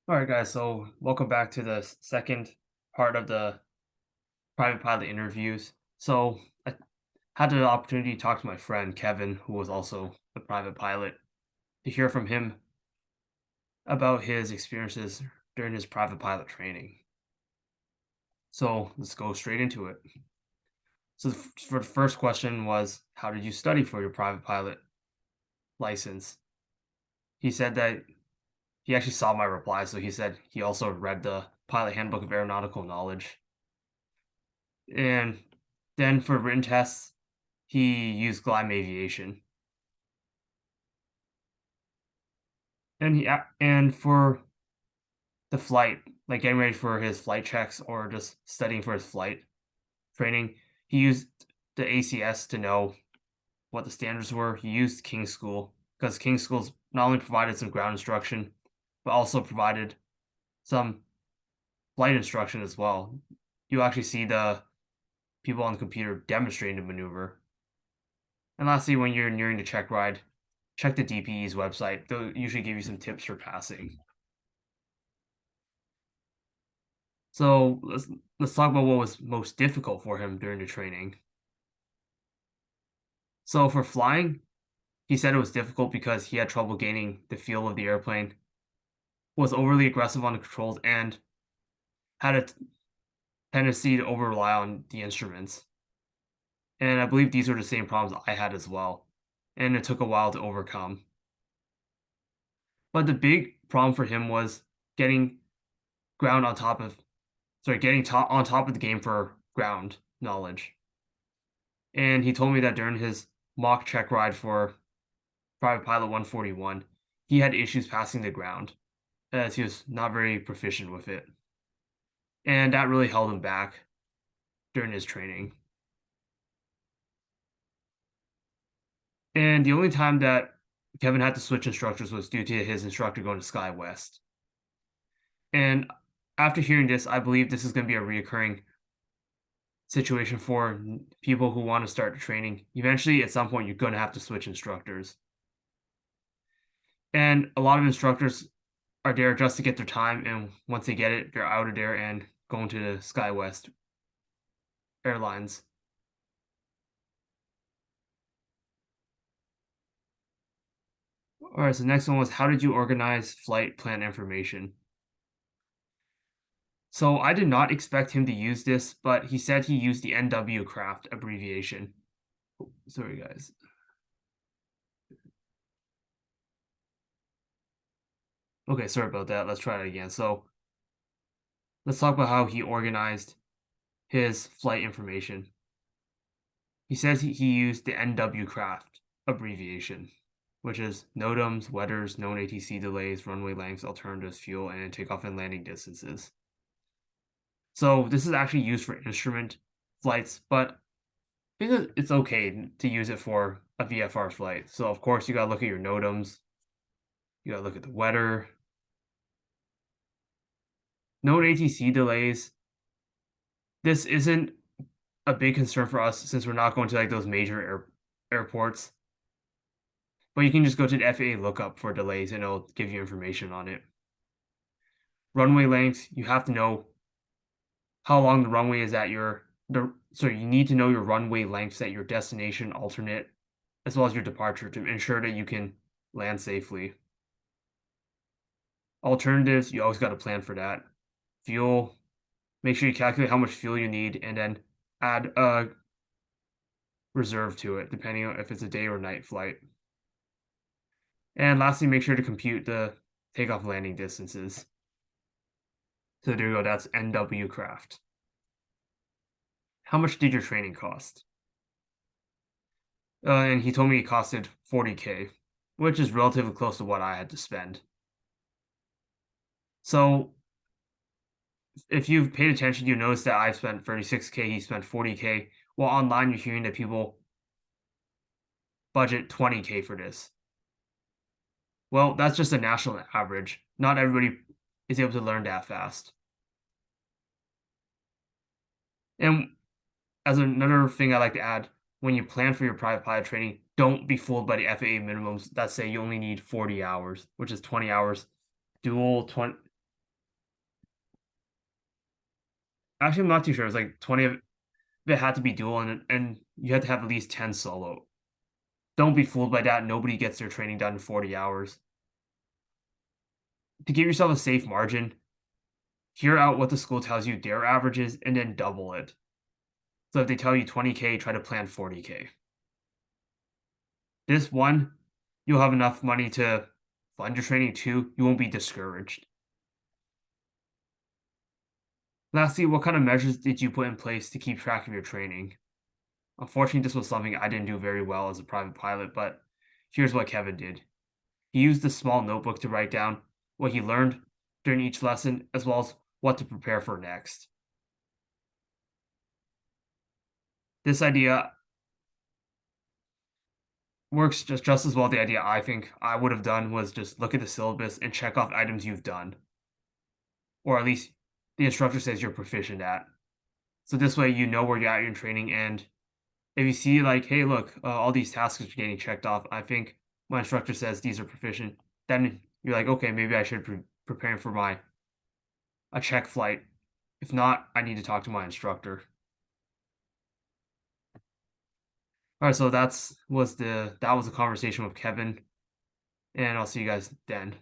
All right, guys. So, welcome back to the second part of the private pilot interviews. I had the opportunity to talk to my friend Kevin, who was also a private pilot, to hear from him about his experiences during his private pilot training. So, let's go straight into it. For the first question was, how did you study for your private pilot license? He said that he actually saw my reply, so he said he also read the Pilot Handbook of Aeronautical Knowledge. And then for written tests, he used Glide Aviation. And for the flight, like getting ready for his flight checks or just studying for his flight training, he used the ACS to know what the standards were. He used King's School because King's School's not only provided some ground instruction, but also provided some flight instruction as well. You actually see the people on the computer demonstrating the maneuver. And lastly, when you're nearing the check ride, check the DPE's website. They'll usually give you some tips for passing. So let's talk about what was most difficult for him during the training. So for flying, he said it was difficult because he had trouble gaining the feel of the airplane, was overly aggressive on the controls, and had a tendency to over rely on the instruments. And I believe these were the same problems I had as well, and it took a while to overcome. But the big problem for him was getting ground on top of getting on top of the game for ground knowledge. And he told me that during his mock check ride for Private Pilot 141, he had issues passing the ground as he was not very proficient with it. And that really held him back during his training. And the only time that Kevin had to switch instructors was due to his instructor going to Sky West. And after hearing this, I believe this is going to be a reoccurring situation for people who want to start training. Eventually, at some point, you're going to have to switch instructors. And a lot of instructors are there just to get their time, and once they get it, they're out of there and going to the SkyWest Airlines. Alright, so the next one was, how did you organize flight plan information? So I did not expect him to use this, but he said he used the NW craft abbreviation. Oh, sorry, guys. Okay, sorry about that. Let's try it again. So let's talk about how he organized his flight information. He says he used the NW craft abbreviation, which is NOTAMs, weathers, known ATC delays, runway lengths, alternatives, fuel, and takeoff and landing distances. So this is actually used for instrument flights, but I think it's okay to use it for a VFR flight. So of course you gotta look at your NOTAMs, you gotta look at the weather, known ATC delays. This isn't a big concern for us since we're not going to like those major airports. But you can just go to the FAA lookup for delays and it'll give you information on it. Runway lengths, you have to know how long the runway is at so you need to know your runway lengths at your destination alternate as well as your departure to ensure that you can land safely. Alternatives, you always got to plan for that. Fuel, make sure you calculate how much fuel you need and then add a reserve to it depending on if it's a day or night flight. And lastly, make sure to compute the takeoff landing distances. So there you go, that's NW craft. How much did your training cost? And he told me it costed 40K, which is relatively close to what I had to spend. So if you've paid attention, you notice that I spent 36K, he spent 40K. While online, you're hearing that people budget 20K for this. Well, that's just a national average. Not everybody is able to learn that fast. And as another thing I like to add, when you plan for your private pilot training, don't be fooled by the FAA minimums that say you only need 40 hours, which is 20 hours dual 20 Actually, I'm not too sure. It's like 20 of it had to be dual, and you had to have at least 10 solo. Don't be fooled by that. Nobody gets their training done in 40 hours. To give yourself a safe margin, hear out what the school tells you their average is and then double it. So if they tell you 20K, try to plan 40K. This one, you'll have enough money to fund your training. Two, you won't be discouraged. Lastly, what kind of measures did you put in place to keep track of your training? Unfortunately, this was something I didn't do very well as a private pilot, but here's what Kevin did. He used a small notebook to write down what he learned during each lesson, as well as what to prepare for next. This idea works just as well. The idea I think I would have done was just look at the syllabus and check off items you've done, or at least the instructor says you're proficient at. So this way you know where you're at in training, and if you see like, hey, look, all these tasks are getting checked off. I think my instructor says these are proficient. Then you're like, okay, maybe I should preparing for my a check flight. If not, I need to talk to my instructor. All right, so that was a conversation with Kevin, and I'll see you guys then.